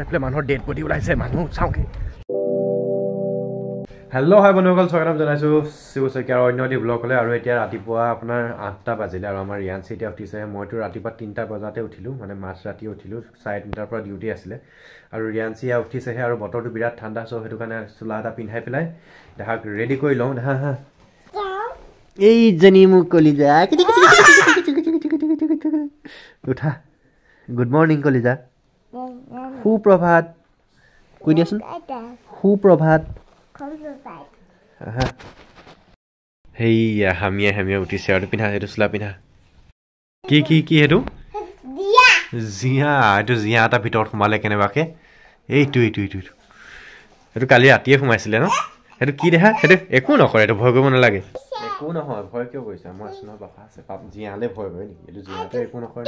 দেখলে মানুহৰ dead body ওলাইছে মানুহ চাওঁকে হেল্ল' হাই বন্ধুসকল স্বাগতম জনাইছো শিৱ শইকীয়াৰ অন্য এটি ব্লগলৈ আৰু এতিয়া ৰাতিপুৱা আপোনাৰ 8টা বাজিলে আৰু আমাৰ ৰিয়াঞ্চি এতিয়া উঠিছে মইতো ৰাতিপুৱা 3টা বজাতে উঠিলো মানে মাছ ৰাতি উঠিলো 3:30ৰ পৰা ডিউটি আছিলে আৰু ৰিয়াঞ্চি উঠিছেহে আৰু বতৰটো বিৰাট ঠাণ্ডা সো হেতু কাৰণে চুলা এটা পিন্ধাই পেলাই দেখাক ৰেডি কৰি লওঁ হা হা এই জনি মুক কলিজা উঠা গুড মৰ্নিং কলিজা সুপ্ৰভাত কৈ দিয়াচোন সুপ্ৰভাত হেইয়া হামিয়া উঠিছে আৰু পিন্ধা সেইটো চুলা পিন্ধা কি সেইটো জিয়া এইটো জিয়া এটা ভিতৰত সোমালে কেনেবাকে এইটো সেইটো কালি ৰাতিয়ে সোমাইছিলে ন সেইটো কি দেখা সেইটো একো নকৰে এইটো ভয় কৰিব নালাগে একো নহয় ভয় কিয় কৰিছা মই আছো ন বাপা আছে পাপ জিয়ালে ভয় কৰে নেকি এইটো জিয়াতে একো নকৰে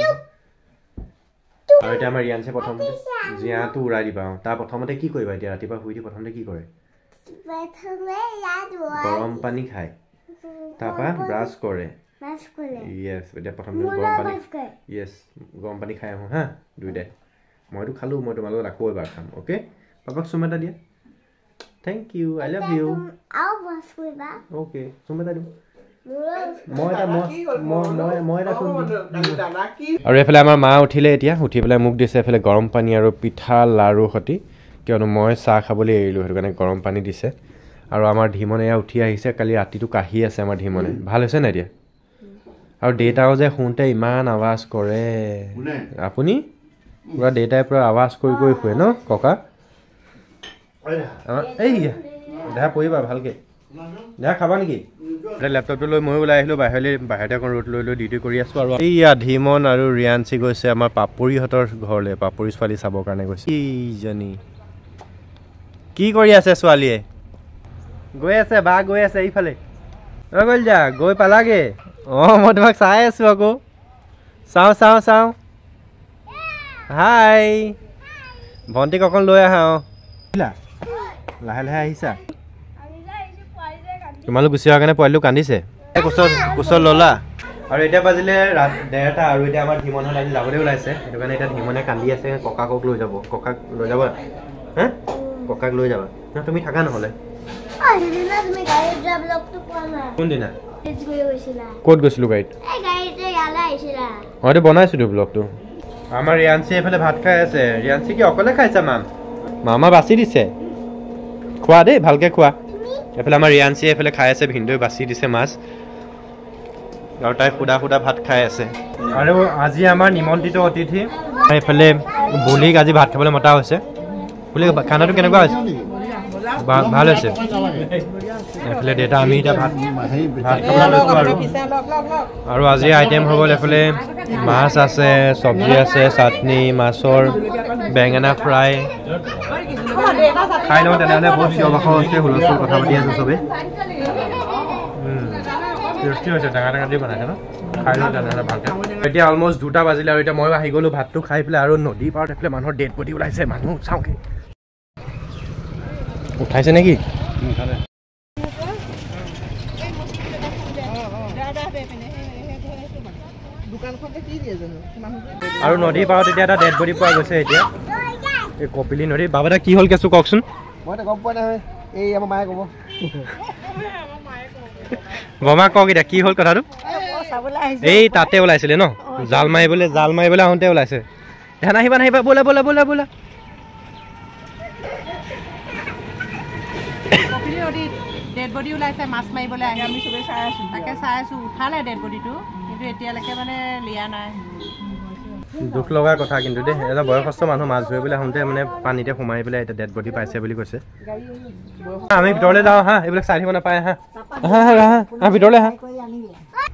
আৰু এতিয়া আমাৰ ৰিয়াঞ্চে প্ৰথমতে জিয়াটো উৰাই দিবা তাৰ প্ৰথমতে কি কৰিবা এতিয়া ৰাতিপুৱা শুই উঠি প্ৰথমতে কি কৰে গৰম পানী খায় তাৰপৰা ব্ৰাছ কৰে ইয়েছ এতিয়া প্ৰথমতে গৰম পানী খাই আহোঁ হা দুইটাই মইতো খালোঁ মই তোমালোকক আকৌ এবাৰ খাম অ'কে পাপাক চুম এটা দিয়া thank you I love you okay চুম এটা দিওঁ আৰু এইফালে আমাৰ মা উঠিলে এতিয়া উঠি পেলাই মোক দিছে এইফালে গৰম পানী আৰু পিঠা লাৰু সতি কিয়নো মই চাহ খাবলৈ এৰিলোঁ সেইটো কাৰণে গৰম পানী দিছে আৰু আমাৰ ধীমনে এয়া উঠি আহিছে কালি ৰাতিটো কাহি আছে আমাৰ ধীমনে ভাল হৈছে নাই এতিয়া আৰু দেউতাও যে শুওঁতে ইমান আৱাজ কৰে আপুনি পুৰা দেউতাই পুৰা আৱাজ কৰি শুৱে ন ককা এই দেহা পৰিবা ভালকৈ দেহা খাবা নেকি লেপটপটো লৈ মই ওলাই আহিলোঁ বাহিৰতে অকণ ৰ'দ লৈ ডিউটি কৰি আছোঁ আৰু এইয়া ধীমন আৰু ৰিয়াঞ্চি গৈছে আমাৰ পাপৰিহঁতৰ ঘৰলৈ পাপৰি ছোৱালী চাবৰ কাৰণে গৈছে এইজনী কি কৰি আছে ছোৱালীয়ে গৈ আছে বা গৈ আছে এইফালে গ'ল যা গৈ পালাগে অঁ মই তোমাক চাই আছোঁ আকৌ চাওঁ হাই ভণ্টিক অকণ লৈ আহা অঁ লাহে আহিছা তোমালোক গুচি অহাৰ কাৰণে পোৱালিটো কান্দিছে কোচত ল'লা আৰু এতিয়া বাজিলে 1:30 আৰু এতিয়া আমাৰ ধীমনত আজি যাবলৈ ওলাইছে সেইটো কাৰণে এতিয়া ধীমনে কান্দি আছে ককাকক লৈ যাব ককাক লৈ যাবা হা ককাক লৈ যাবা তুমি থাকা নহ'লে কোনদিনা ক'ত গৈছিলোঁ গাড়ীত হয়তো বনাইছিলোঁ ব্লগটো আমাৰ ৰিয়াঞ্চি এইফালে ভাত খাই আছে ৰিয়াঞ্চি কি অকলে খাইছা মামা বাচি দিছে খোৱা দেই ভালকৈ খোৱা এইফালে আমাৰ ৰিয়াঞ্চি এইফালে খাই আছে ভিনদেউ বাচি দিছে মাছ আৰু তাই সুদা ভাত খাই আছে আৰু আজি আমাৰ নিমন্ত্ৰিত অতিথি এইফালে বুলিক আজি ভাত খাবলৈ মতা হৈছে বুলি খানাটো কেনেকুৱা হৈছে ভাল হৈছে এইফালে দেউতা আমি এতিয়া ভাত খাবলৈ লৈছোঁ আৰু আজি আইটেম হৈ গ'ল এইফালে মাছ আছে চব্জি আছে চাটনি মাছৰ বেঙেনা ফ্ৰাই খাই লওঁ তেনেহ'লে বহুত চিঞৰ বাখৰ হৈছে হুলস্থুল কথা পাতি আছোঁ চবেই টেষ্টি হৈছে টেঙা দি বনাইছে ন খাই লওঁ তেনেহ'লে ভালকৈ এতিয়া অলমষ্ট 2টা বাজিলে আৰু এতিয়া ময়ো আহি গ'লোঁ ভাতটো খাই পেলাই আৰু নদী পাৰত এইফালে মানুহৰ ডেড বডি ওলাইছে মানুহ চাওঁকে উঠাইছে নেকি আৰু নদী পাৰত এতিয়া এটা ডেড বডি পোৱা গৈছে এতিয়া এই কপিলি নদী বাবা দা কি হ'ল কেঁচু কওকচোন বমা কওক এতিয়া কি হ'ল কথাটো এই তাতে ওলাইছিলে ন জাল মাৰিবলৈ আহোঁতে ওলাইছে নাহিবা ব'লা ডেড বডি ওলাইছে মাছ মাৰিবলৈ আহি আমি চবেই চাই আছোঁ উঠালে ডেড বডিটো কিন্তু এতিয়ালৈকে মানে লিয়া নাই দুখ লগা কথা কিন্তু দেই এটা বয়সস্থ মানুহ মাছ ধৰিবলৈ আহোঁতে মানে পানীতে সোমাই পেলাই এতিয়া ডেড বডি পাইছে বুলি কৈছে আমি ভিতৰলৈ যাওঁ হা এইবিলাক চাই থাকিব নাপায় হা ভিতৰলৈ হা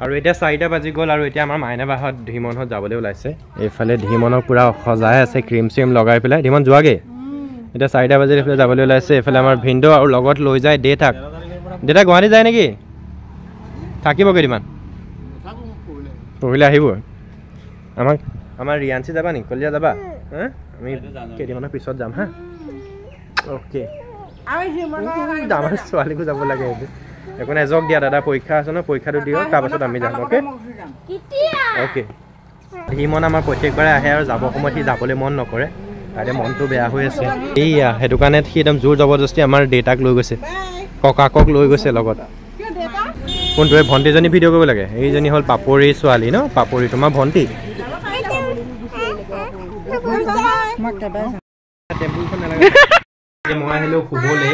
আৰু এতিয়া 4টা বাজি গ'ল আৰু এতিয়া আমাৰ মাইনা বাহঁত ধীমনহঁত যাবলৈ ওলাইছে এইফালে ধীমনক পূৰা সজাই আছে ক্ৰীম চিম লগাই পেলাই ধীমন যোৱাগে এতিয়া 4টা বাজিত এইফালে যাবলৈ ওলাইছে এইফালে আমাৰ ভিনদেউ আৰু লগত লৈ যায় দেউতা গুৱাহাটী যায় নেকি থাকিব কেইদিনমান পৰহিলৈ আহিব আমাৰ ৰিয়াঞ্চি যাবা নেকি কলিয়া যাবা হা আমি কেইদিনমানৰ পিছত যাম হা অ'কে আমাৰ ছোৱালীকো যাব লাগে একো নাই জক দিয়া দাদা পৰীক্ষা আছে ন পৰীক্ষাটো দিয়ক তাৰপাছত আমি যাম অ'কে ধীমন আমাৰ প্ৰত্যেকবাৰে আহে আৰু যাব সময়ত সি যাবলৈ মন নকৰে এতিয়া মনটো বেয়া হৈ আছে এইয়া সেইটো কাৰণে সি একদম জোৰ জবৰদস্তি আমাৰ দেউতাক লৈ গৈছে ককাকক লৈ গৈছে লগত কোনটোৱে ভণ্টিজনী ভিডিঅ' কৰিব লাগে এইজনী হ'ল পাপৰি ছোৱালী ন পাপৰি তোমাৰ ভণ্টি মই আহিলো শুবলৈ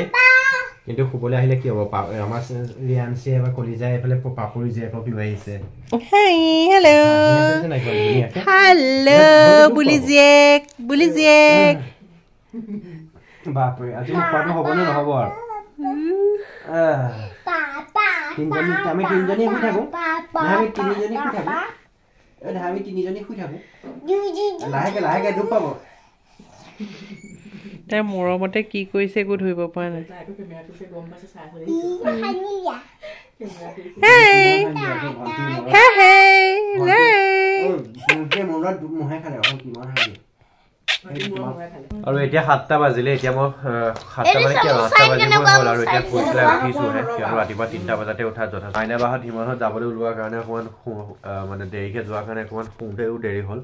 কিন্তু শুবলৈ আহিলে কি হ'ব আমাৰ ৰিয়াঞ্চিয়ে বা কলিজাই এইফালে পাপৰি জীয়েকক লৈ আহিছে হেল্ল' বুলি জীয়েক বাপৰে আজি মোক খোৱাটো হ'ব নে নহ'ব আৰু আমি তিনিজনী শুই থাকো আমি তিনিজনী শুই থাকো লাহেকে লাহেকে দুখ পাব তাই মৰমতে কি কৰিছে একো ধৰিব পৰা নাই আৰু এতিয়া 7টা বাজিলে এতিয়া মই 7টা মানে কি 8টা বাজিব হ'ল আৰু এতিয়া শুই পেলাই উঠিছোহে কিয়নো ৰাতিপুৱা 3টা বজাতে উঠা যথেষ্ট আইনা বাহত হিমনত যাবলৈ ওলোৱাৰ কাৰণে অকণমান মানে দেৰিকৈ যোৱাৰ কাৰণে অকণমান শুওঁতেও দেৰি হ'ল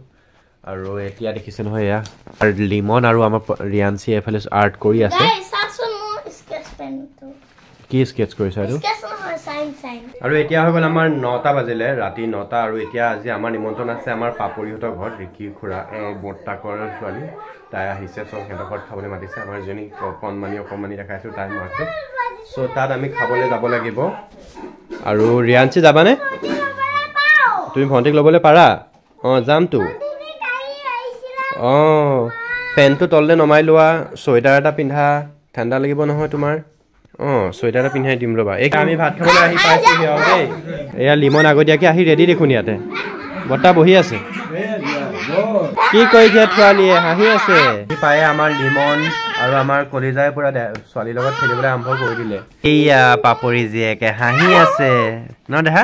আৰু এতিয়া দেখিছে নহয় এয়া লিমন আৰু আমাৰ ৰিয়াঞ্চি এফালে আৰ্ট কৰি আছে কি স্কেচ কৰিছে আৰু আৰু এতিয়া হৈ গ'ল আমাৰ 9টা বাজিলে ৰাতি 9টা আৰু এতিয়া আজি আমাৰ নিমন্ত্ৰণ আছে আমাৰ পাপৰিহঁতৰ ঘৰত ৰিকি খুৰা বৰ্তাকৰ ছোৱালী তাই আহিছে চব সিহঁতৰ ঘৰত খাবলৈ মাতিছে আমাৰ এজনী অকণমানি দেখাইছোঁ তাই মাতটো চ' তাত আমি খাবলৈ যাব লাগিব আৰু ৰিয়াঞ্চি যাবানে তুমি ভণ্টিক ল'বলৈ পাৰা অঁ যামতো অঁ পেণ্টটো তললৈ নমাই লোৱা চুৱেটাৰ এটা পিন্ধা ঠাণ্ডা লাগিব নহয় তোমাৰ অঁ চুৱেটাৰ এটা পিন্ধাই দিম ৰ'বা এই আমি ভাত খাবলৈ আহি পাইছোঁহি আৰু দেই এয়া লিমন আগতীয়াকৈ আহি ৰেডি দেখোন ইয়াতে বৰ্তা বহি আছে কি কৰিছে ছোৱালীয়ে হাঁহি আছে পায়ে আমাৰ লিমন আৰু আমাৰ কলিজাই পুৰা ছোৱালীৰ লগত খেলিবলৈ আৰম্ভ কৰি দিলে এইয়া পাপৰি জীয়েকে হাঁহি আছে ন দেহা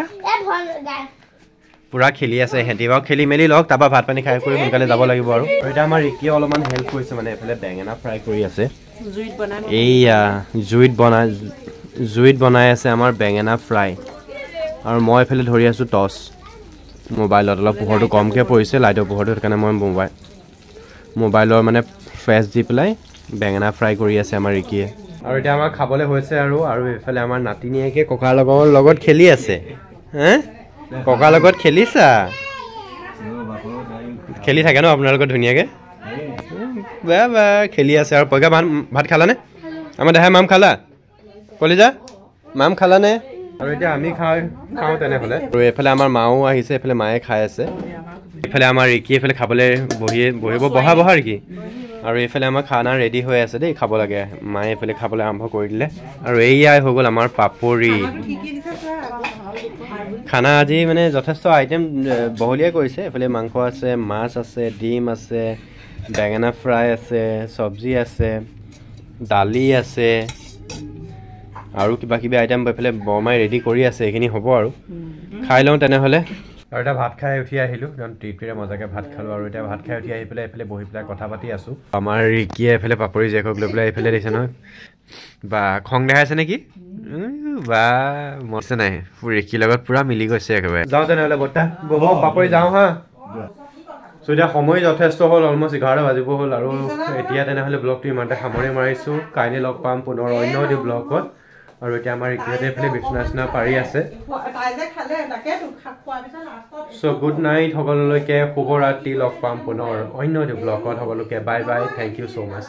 পুৰা খেলি আছে সিহঁতি বাৰু খেলি মেলি লওক তাৰপৰা ভাত পানী খাই কৰি সোনকালে যাব লাগিব আৰু এতিয়া আমাৰ ৰিকিয়ে অলপমান হেল্প কৰিছে মানে এইফালে বেঙেনা ফ্ৰাই কৰি আছে এইয়া জুইত বনাই আছে আমাৰ বেঙেনা ফ্ৰাই আৰু মই এইফালে ধৰি আছোঁ টচ মোবাইলত অলপ পোহৰটো কমকৈ পৰিছে লাইটৰ পোহৰটো সেইটো কাৰণে মই মোবাইলৰ মানে ফ্ৰেছ দি পেলাই বেঙেনা ফ্ৰাই কৰি আছে আমাৰ ৰিকিয়ে আৰু এতিয়া আমাৰ খাবলৈ হৈছে আৰু এইফালে আমাৰ নাতিনীয়েকে ককাৰ লগত খেলি আছে হে ককাৰ লগত খেলিছা খেলি থাকে ন আপোনালোকৰ ধুনীয়াকৈ বা খেলি আছে আৰু পইকা ভাত খালানে আমাৰ দেহাই মাম খালা কলিজা মাম খালানে আৰু এতিয়া আমি খাওঁ তেনেহ'লে আৰু এইফালে আমাৰ মাও আহিছে এইফালে মায়ে খাই আছে এইফালে আমাৰ ৰিকি এইফালে খাবলৈ বহা ৰিকি আৰু এইফালে আমাৰ খানা ৰেডি হৈ আছে দেই খাব লাগে মায়ে এইফালে খাবলৈ আৰম্ভ কৰি দিলে আৰু এইয়াই হৈ গ'ল আমাৰ পাপৰি খানা আজি মানে যথেষ্ট আইটেম বহলীয়াই কৰিছে এইফালে মাংস আছে মাছ আছে ডিম আছে বেঙেনা ফ্ৰাই আছে চব্জি আছে দালি আছে আৰু কিবা কিবি আইটেম এইফালে বৰমাই ৰেডি কৰি আছে এইখিনি হ'ব আৰু খাই লওঁ তেনেহ'লে আৰু এতিয়া ভাত খাই উঠি আহিলোঁ একদম তৃপ্তিৰে মজাকৈ ভাত খালোঁ আৰু এতিয়া ভাত খাই উঠি আহি পেলাই এইফালে বহি পেলাই কথা পাতি আছোঁ আমাৰ ৰিকিয়ে এইফালে পাপৰি জীয়েকক লৈ পেলাই এইফালে দিছে নহয় বা খং দেখাইছে নেকি বা মছে নাই ৰিকিৰ লগত পুৰা মিলি গৈছে একেবাৰে যাওঁ তেনেহ'লে বৰ্তা ব'ব পাপৰি যাওঁ হা চ' এতিয়া সময় যথেষ্ট হ'ল অলমষ্ট 11 বাজিব হ'ল আৰু এতিয়া তেনেহ'লে ব্লগটো ইমানতে সামৰি মাৰিছোঁ কাইলৈ লগ পাম পুনৰ অন্য এটি ব্লগত আৰু এতিয়া আমাৰ ৰিকিহঁতে এইফালে বিচনা পাৰি আছে চ' গুড নাইট সকলোলৈকে শুভৰাত্ৰি লগ পাম পুনৰ অন্য এটি ব্লগত সকলোকে bye bye thank you so' much